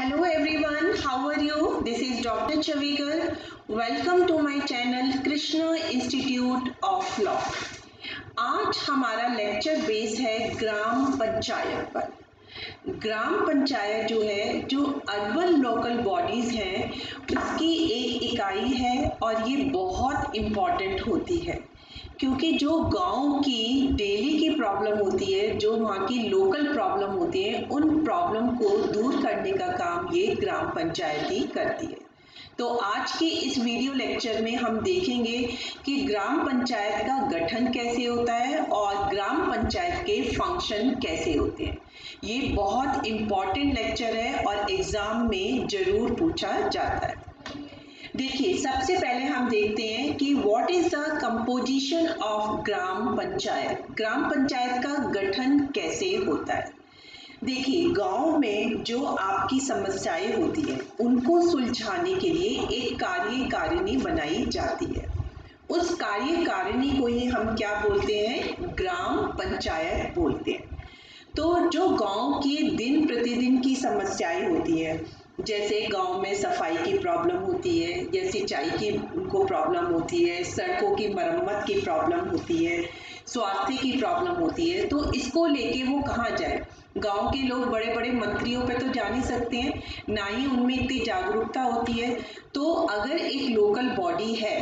Hello everyone, how are you? This is Dr. Chavikar. Welcome to my channel Krishna Institute of Law. आज हमारा lecture base है ग्राम पंचायत पर। ग्राम पंचायत जो है, जो अर्बन लोकल बॉडीज हैं, उसकी एक इकाई है और ये बहुत इम्पॉर्टेंट होती है क्योंकि जो गांव की डेली की प्रॉब्लम होती है, जो वहाँ की लोकल प्रॉब्लम होती है, उन प्रॉब्लम को दूर करने का काम ये ग्राम पंचायत ही करती है। तो आज के इस वीडियो लेक्चर में हम देखेंगे कि ग्राम पंचायत का गठन कैसे होता है और ग्राम पंचायत के फंक्शन कैसे होते हैं। ये बहुत इम्पॉर्टेंट लेक्चर है और एग्जाम में जरूर पूछा जाता है। देखिए, सबसे पहले हम देखते हैं कि what is the composition of gram panchayat. Gram panchayat का गठन कैसे होता है। देखिए, गांव में जो आपकी समस्याएं होती है उनको सुलझाने के लिए एक कार्यकारिणी बनाई जाती है। उस कार्यकारिणी को ही हम क्या बोलते हैं, ग्राम पंचायत बोलते हैं। तो जो गांव की दिन प्रतिदिन की समस्याएं होती है, जैसे गांव में सफाई की प्रॉब्लम होती है या सिंचाई की उनको प्रॉब्लम होती है, सड़कों की मरम्मत की प्रॉब्लम होती है, स्वास्थ्य की प्रॉब्लम होती है, तो इसको लेके वो कहाँ जाए। गांव के लोग बड़े बड़े मंत्रियों पे तो जा नहीं सकते हैं, ना ही उनमें इतनी जागरूकता होती है। तो अगर एक लोकल बॉडी है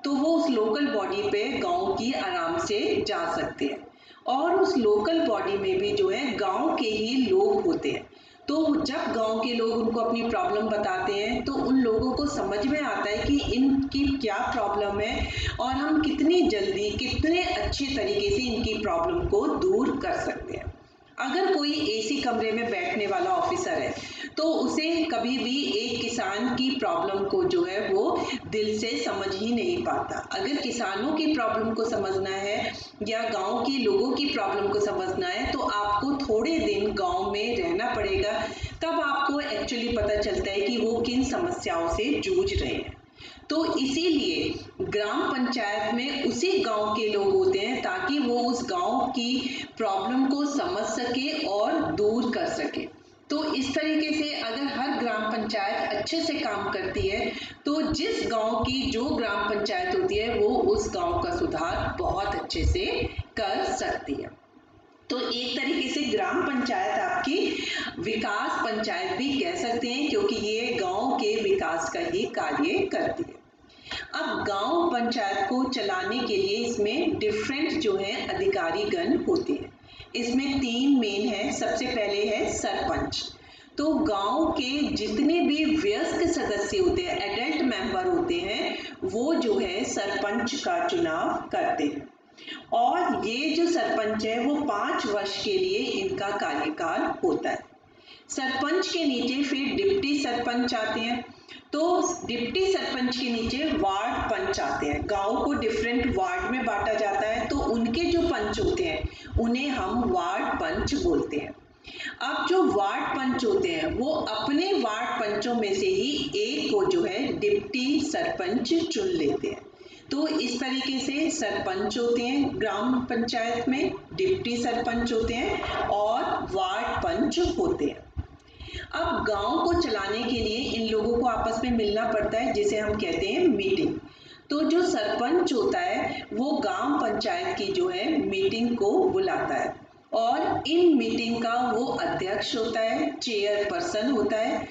तो वो उस लोकल बॉडी पे गांव की आराम से जा सकते हैं और उस लोकल बॉडी में भी जो है गांव के ही लोग होते हैं। तो जब गांव के लोग उनको अपनी प्रॉब्लम बताते हैं तो उन लोगों को समझ में आता है कि इनकी क्या प्रॉब्लम है और हम कितनी जल्दी कितने अच्छे तरीके से इनकी प्रॉब्लम को दूर कर सकते हैं। अगर कोई एसी कमरे में बैठने वाला ऑफिसर है तो उसे कभी भी एक किसान की प्रॉब्लम को जो है वो दिल से समझ ही नहीं पाता। अगर किसानों की प्रॉब्लम को समझना है या गांव के लोगों की प्रॉब्लम को समझना है तो आपको थोड़े दिन गांव में रहना पड़ेगा, तब आपको एक्चुअली पता चलता है कि वो किन समस्याओं से जूझ रहे हैं। तो इसीलिए ग्राम पंचायत में उसी गांव के लोग होते हैं ताकि वो उस गांव की प्रॉब्लम को समझ सके और दूर कर सके। तो इस तरीके से अगर हर ग्राम पंचायत अच्छे से काम करती है तो जिस गांव की जो ग्राम पंचायत होती है वो उस गांव का सुधार बहुत अच्छे से कर सकती है। तो एक तरीके से ग्राम पंचायत आपकी विकास पंचायत भी कह सकते हैं क्योंकि ये गांव के विकास का ही कार्य करती है। अब गांव पंचायत को चलाने के लिए इसमें डिफरेंट जो है अधिकारी गण होते हैं। इसमें 3 मेन है। सबसे पहले है सरपंच। तो गांव के जितने भी वयस्क सदस्य होते हैं, एडल्ट मेंबर होते हैं, वो जो है सरपंच का चुनाव करते हैं और ये जो सरपंच है वो 5 वर्ष के लिए इनका कार्यकाल होता है। सरपंच के नीचे फिर डिप्टी सरपंच आते हैं। तो डिप्टी सरपंच के नीचे वार्ड पंच आते हैं। गांव को डिफरेंट वार्ड में बांटा जाता है तो उनके जो पंच होते हैं उन्हें हम वार्ड पंच बोलते हैं। अब जो वार्ड पंच होते हैं वो अपने वार्ड पंचों में से ही एक को जो है डिप्टी सरपंच चुन लेते हैं। तो इस तरीके से सरपंच होते हैं ग्राम पंचायत में, डिप्टी सरपंच होते हैं और वार्ड पंच होते हैं। अब गांव को चलाने के लिए इन लोगों को आपस में मिलना पड़ता है जिसे हम कहते हैं मीटिंग। तो जो सरपंच होता है वो ग्राम पंचायत की जो है मीटिंग को बुलाता है और इन मीटिंग का वो अध्यक्ष होता है, चेयरपर्सन होता है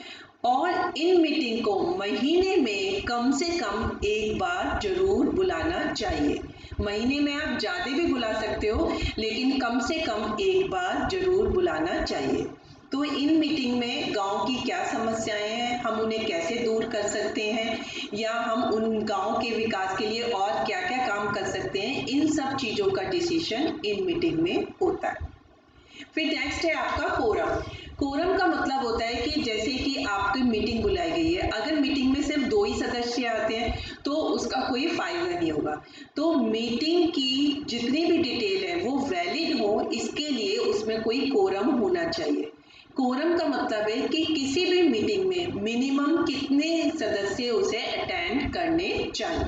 और इन मीटिंग को महीने में कम से कम एक बार जरूर बुलाना चाहिए। महीने में आप ज़्यादा भी बुला सकते हो लेकिन कम से कम एक बार जरूर बुलाना चाहिए। तो इन मीटिंग में गांव की क्या समस्याएं हैं, हम उन्हें कैसे दूर कर सकते हैं या हम उन गांव के विकास के लिए और क्या क्या काम कर सकते हैं, इन सब चीज़ों का डिसीजन इन मीटिंग में होता है। फिर नेक्स्ट है आपका कोरम। कोरम का मतलब होता है कि जैसे कि आपकी मीटिंग बुलाई गई है, अगर मीटिंग में सिर्फ 2 ही सदस्य आते हैं तो उसका कोई फायदा नहीं होगा। तो मीटिंग की जितनी भी डिटेल है वो वैलिड हो, इसके लिए उसमें कोई कोरम होना चाहिए। कोरम का मतलब है कि किसी भी मीटिंग में मिनिमम कितने सदस्य उसे अटेंड करने चाहिए।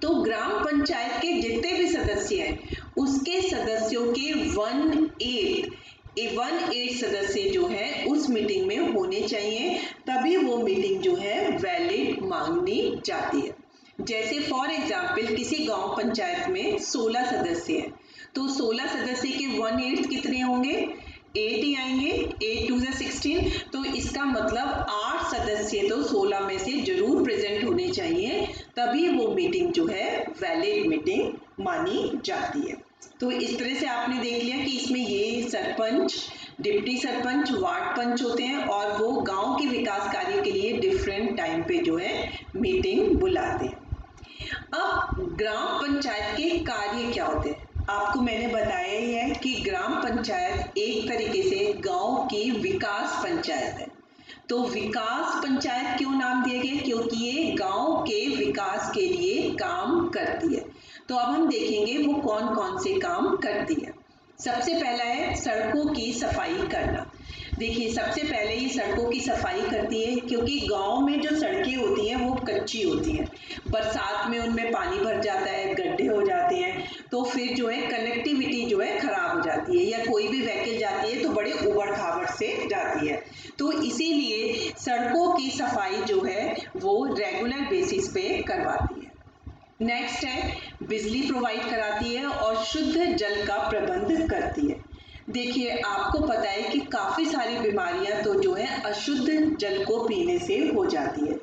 तो ग्राम पंचायत के जितने भी सदस्य हैं उसके सदस्यों के 1/8 1/8 सदस्य जो है उस मीटिंग में होने चाहिए, तभी वो मीटिंग जो है वैलिड मानी जाती है। जैसे फॉर एग्जाम्पल किसी गांव पंचायत में 16 सदस्य हैं, तो 16 सदस्य के 1/8 कितने होंगे? 8 ही आएंगे। 8 2 16। तो इसका मतलब 8 सदस्य तो 16 में से जरूर प्रेजेंट होने चाहिए, तभी वो मीटिंग जो है वैलिड मीटिंग मानी जाती है। तो इस तरह से आपने देख लिया कि इसमें ये सरपंच, डिप्टी सरपंच, वार्ड पंच होते हैं और वो गांव के विकास कार्य के लिए डिफरेंट टाइम पे जो है मीटिंग बुलाते हैं। अब ग्राम पंचायत के कार्य क्या होते हैं? आपको मैंने बताया ही है कि ग्राम पंचायत एक तरीके से गांव की विकास पंचायत है। तो विकास पंचायत क्यों नाम दिया गया? क्योंकि ये गांव के विकास के लिए काम करती है। तो अब हम देखेंगे वो कौन कौन से काम करती है। सबसे पहला है सड़कों की सफाई करना। देखिए, सबसे पहले ये सड़कों की सफाई करती है, क्योंकि गांव में जो सड़कें होती हैं वो कच्ची होती हैं, बरसात में उनमें पानी भर जाता है, गड्ढे हो जाते हैं, तो फिर जो है कनेक्टिविटी जो है खराब हो जाती है, या कोई भी व्हीकल जाती है तो बड़े उबड़ खाबड़ से जाती है। तो इसीलिए सड़कों की सफाई जो है वो रेगुलर बेसिस पे करवाती है। नेक्स्ट है बिजली प्रोवाइड कराती है और शुद्ध जल का प्रबंध करती है। देखिए, आपको पता है कि काफ़ी सारी बीमारियां तो जो है अशुद्ध जल को पीने से हो जाती है।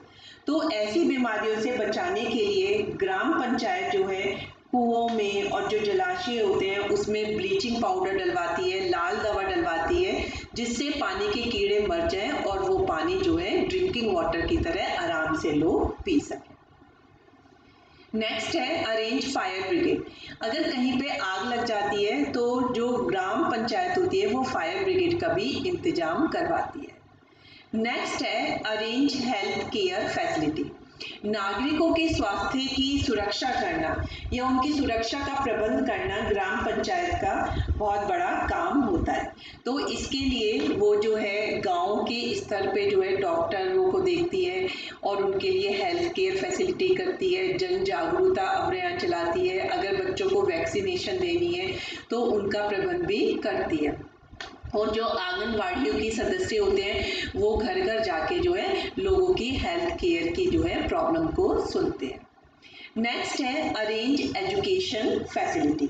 तो ऐसी बीमारियों से बचाने के लिए ग्राम पंचायत जो है कुओं में और जो जलाशय होते हैं उसमें ब्लीचिंग पाउडर डलवाती है, लाल दवा डलवाती है, जिससे पानी के कीड़े मर जाएं और वो पानी जो है ड्रिंकिंग वाटर की तरह आराम से लोग पी सकें। नेक्स्ट है अरेंज फायर ब्रिगेड। अगर कहीं पे आग लग जाती है तो जो ग्राम पंचायत होती है वो फायर ब्रिगेड का भी इंतजाम करवाती है। नेक्स्ट है अरेंज हेल्थ केयर फैसिलिटी। नागरिकों के स्वास्थ्य की सुरक्षा करना या उनकी सुरक्षा का प्रबंध करना ग्राम पंचायत का बहुत बड़ा काम होता है। तो इसके लिए वो जो है गांव के स्तर पे जो है डॉक्टरों को देखती है और उनके लिए हेल्थ केयर फैसिलिटी करती है, जन जागरूकता अभियान चलाती है, अगर बच्चों को वैक्सीनेशन देनी है तो उनका प्रबंध भी करती है। और जो आंगनवाड़ियों के सदस्य होते हैं वो घर घर जाके जो है लोगों की हेल्थ केयर की जो है प्रॉब्लम को सुनते हैं। नेक्स्ट है अरेंज एजुकेशन फैसिलिटी।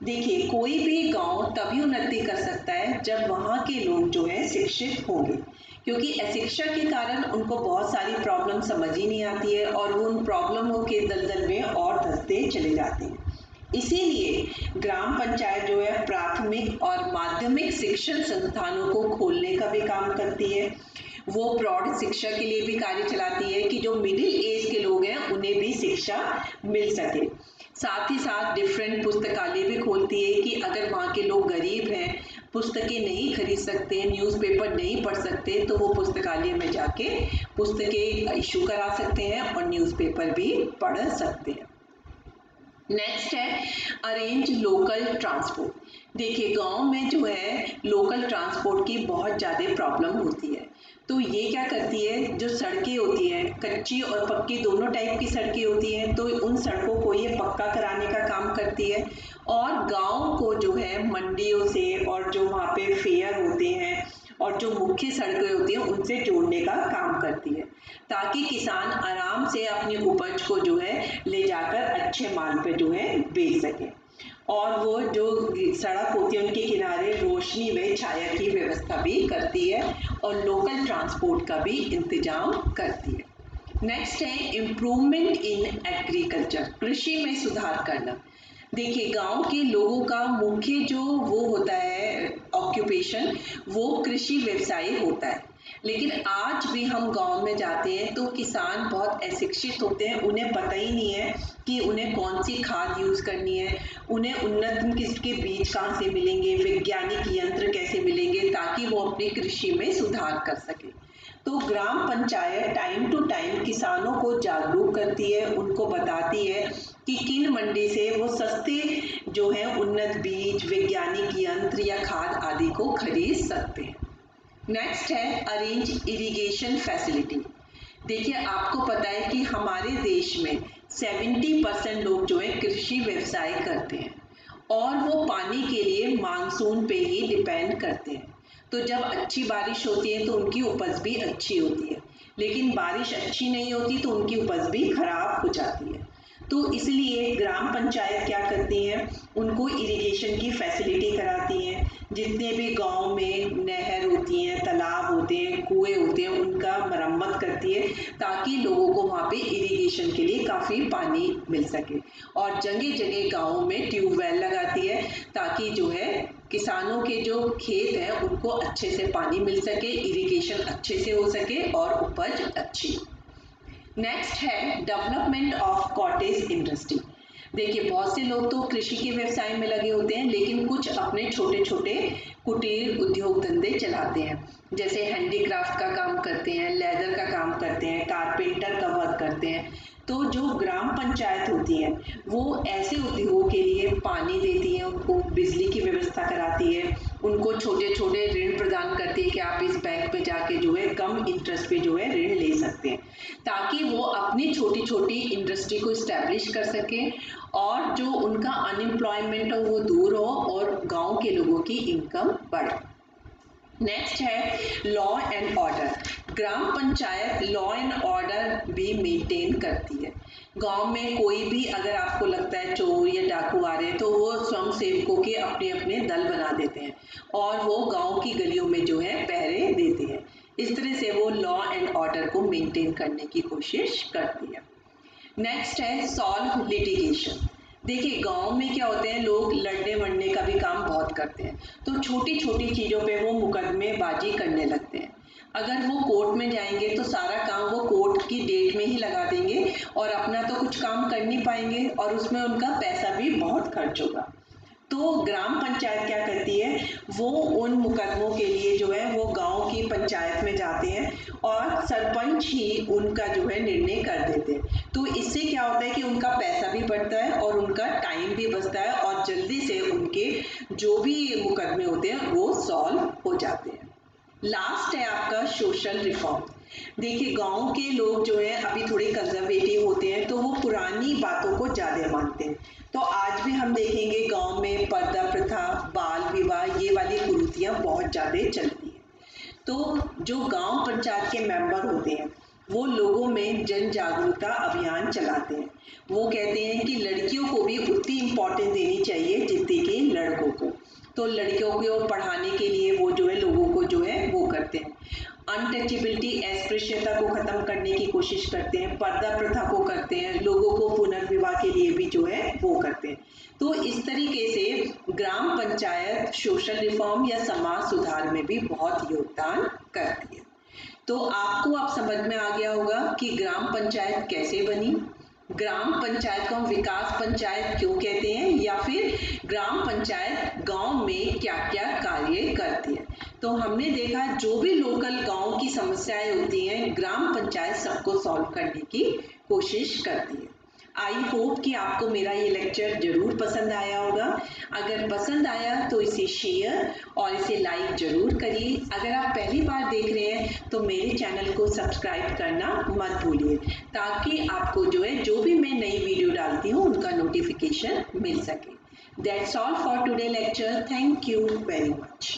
देखिए, कोई भी गांव तभी उन्नति कर सकता है जब वहाँ के लोग जो है शिक्षित होंगे, क्योंकि अशिक्षा के कारण उनको बहुत सारी प्रॉब्लम समझ ही नहीं आती है और वो उन प्रॉब्लमों के दलदल में और धंसते चले जाते हैं। इसीलिए ग्राम पंचायत जो है प्राथमिक और माध्यमिक शिक्षण संस्थानों को खोलने का भी काम करती है। वो प्रौढ़ शिक्षा के लिए भी कार्य चलाती है कि जो मिडिल एज के लोग हैं उन्हें भी शिक्षा मिल सके। साथ ही साथ डिफरेंट पुस्तकालय भी खोलती है कि अगर वहाँ के लोग गरीब हैं, पुस्तकें नहीं खरीद सकते, न्यूज़पेपर नहीं पढ़ सकते, तो वो पुस्तकालय में जाके पुस्तकें इशू करा सकते हैं और न्यूज़पेपर भी पढ़ सकते हैं। नेक्स्ट है अरेंज लोकल ट्रांसपोर्ट। देखिए, गांव में जो है लोकल ट्रांसपोर्ट की बहुत ज़्यादा प्रॉब्लम होती है, तो ये क्या करती है, जो सड़कें होती हैं कच्ची और पक्की दोनों टाइप की सड़कें होती हैं, तो उन सड़कों को ये पक्का कराने का काम करती है और गांव को जो है मंडियों से और जो वहाँ पे फेयर होते हैं और जो मुख्य सड़कें होती हैं उनसे जोड़ने का काम करती है, ताकि किसान आराम से अपनी उपज को जो है ले जाकर अच्छे माल पे जो है बेच सके। और वो जो सड़क होती है उनके किनारे रोशनी व छाया की व्यवस्था भी करती है और लोकल ट्रांसपोर्ट का भी इंतजाम करती है। नेक्स्ट है इम्प्रूवमेंट इन एग्रीकल्चर, कृषि में सुधार करना। देखिए, गांव के लोगों का मुख्य जो वो होता है ऑक्यूपेशन, वो कृषि व्यवसाय होता है, लेकिन आज भी हम गांव में जाते हैं तो किसान बहुत अशिक्षित होते हैं, उन्हें पता ही नहीं है कि उन्हें कौन सी खाद यूज़ करनी है, उन्हें उन्नत किस्म के बीज कहाँ से मिलेंगे, वैज्ञानिक यंत्र कैसे मिलेंगे, ताकि वो अपनी कृषि में सुधार कर सके। तो ग्राम पंचायत टाइम टू टाइम किसानों को जागरूक करती है, उनको बताती है कि किन मंडी से वो सस्ते जो है उन्नत बीज, वैज्ञानिक यंत्र या खाद आदि को खरीद सकते हैं। नेक्स्ट है अरेंज इरिगेशन फैसिलिटी। देखिए, आपको पता है कि हमारे देश में 70% लोग जो है कृषि व्यवसाय करते हैं और वो पानी के लिए मानसून पे ही डिपेंड करते हैं। तो जब अच्छी बारिश होती है तो उनकी उपज भी अच्छी होती है, लेकिन बारिश अच्छी नहीं होती तो उनकी उपज भी खराब हो जाती है। तो इसलिए ग्राम पंचायत क्या करती हैं, उनको इरिगेशन की फैसिलिटी कराती हैं। जितने भी गांव में नहर होती हैं, तालाब होते हैं, कुएं होते हैं, उनका मरम्मत करती है ताकि लोगों को वहाँ पे इरिगेशन के लिए काफ़ी पानी मिल सके। और जगह जगह गाँव में ट्यूबवेल लगाती है ताकि जो है किसानों के जो खेत हैं उनको अच्छे से पानी मिल सके, इरिगेशन अच्छे से हो सके और उपज अच्छी। नेक्स्ट है डेवलपमेंट ऑफ कॉटेज इंडस्ट्री। देखिए बहुत से लोग तो कृषि के व्यवसाय में लगे होते हैं, लेकिन कुछ अपने छोटे छोटे कुटीर उद्योग धंधे चलाते हैं, जैसे हैंडीक्राफ्ट का काम करते हैं, लेदर का काम करते हैं, कारपेंटर का वर्क करते हैं। तो जो ग्राम पंचायत होती है वो ऐसे उद्योगों के लिए पानी देती है, उनको बिजली की व्यवस्था कराती है, उनको छोटे छोटे ऋण प्रदान करती है कि आप इस बैंक में जाके जो है कम इंटरेस्ट पे जो है ऋण ले सकते हैं, ताकि वो अपनी छोटी छोटी इंडस्ट्री को इस्टेब्लिश कर सके और जो उनका अनएम्प्लॉयमेंट हो वो दूर हो और गांव के लोगों की इनकम बढ़े। नेक्स्ट है law and order. Gram panchayat law and order भी मेंटेन करती है। गांव में कोई भी अगर आपको लगता है चोर या डाकू आ रहे हैं तो वो स्वयं सेवकों के अपने अपने दल बना देते हैं और वो गांव की गलियों में जो है पहरे देते हैं। इस तरह से वो लॉ एंड ऑर्डर को मेंटेन करने की कोशिश करती है। नेक्स्ट है सॉल्व लिटिगेशन। देखिए गांव में क्या होते हैं, लोग लड़ने वड़ने का भी काम बहुत करते हैं, तो छोटी छोटी चीज़ों पे वो मुकदमेबाजी करने लगते हैं। अगर वो कोर्ट में जाएंगे तो सारा काम वो कोर्ट की डेट में ही लगा देंगे और अपना तो कुछ काम कर नहीं पाएंगे और उसमें उनका पैसा भी बहुत खर्च होगा। तो ग्राम पंचायत क्या करती है, वो उन मुकदमों के लिए जो है वो गांव की पंचायत में जाते हैं और सरपंच ही उनका जो है निर्णय कर देते हैं। तो इससे क्या होता है कि उनका पैसा भी बढ़ता है और उनका टाइम भी बचता है और जल्दी से उनके जो भी मुकदमे होते हैं वो सॉल्व हो जाते हैं। लास्ट है आपका सोशल रिफॉर्म। देखिए गांव के लोग जो है अभी थोड़े कंजर्वेटिव होते हैं, तो वो पुरानी बातों को ज़्यादा मानते हैं। तो आज भी हम देखेंगे गांव में पर्दा प्रथा, बाल विवाह, ये वाली कुरीतियाँ बहुत ज़्यादा चलती हैं। तो जो गांव पंचायत के मेंबर होते हैं वो लोगों में जन जागरूकता अभियान चलाते हैं। वो कहते हैं कि लड़कियों को भी उतनी इम्पोर्टेंस देनी चाहिए जितनी कि लड़कों को। तो लड़कियों को पढ़ाने के लिए वो जो है लोगों को जो है वो करते हैं। अनटचेबिलिटी, अस्पृश्यता को खत्म करने की कोशिश करते हैं, पर्दा प्रथा को करते हैं, लोगों को पुनर्विवाह के लिए भी जो है वो करते हैं। तो इस तरीके से ग्राम पंचायत सोशल रिफॉर्म या समाज सुधार में भी बहुत योगदान करती है। तो आपको अब समझ में आ गया होगा कि ग्राम पंचायत कैसे बनी, ग्राम पंचायत को हम विकास पंचायत क्यों कहते हैं, या फिर ग्राम पंचायत गांव में क्या क्या कार्य करती है। तो हमने देखा जो भी लोकल गांव की समस्याएं होती हैं ग्राम पंचायत सबको सॉल्व करने की कोशिश करती है। आई होप कि आपको मेरा ये लेक्चर जरूर पसंद आया होगा। अगर पसंद आया तो इसे शेयर और इसे लाइक जरूर करिए। अगर आप पहली बार देख रहे हैं तो मेरे चैनल को सब्सक्राइब करना मत भूलिए, ताकि आपको जो है जो भी मैं नई वीडियो डालती हूँ उनका नोटिफिकेशन मिल सके। That's all for today lecture. Thank you very much.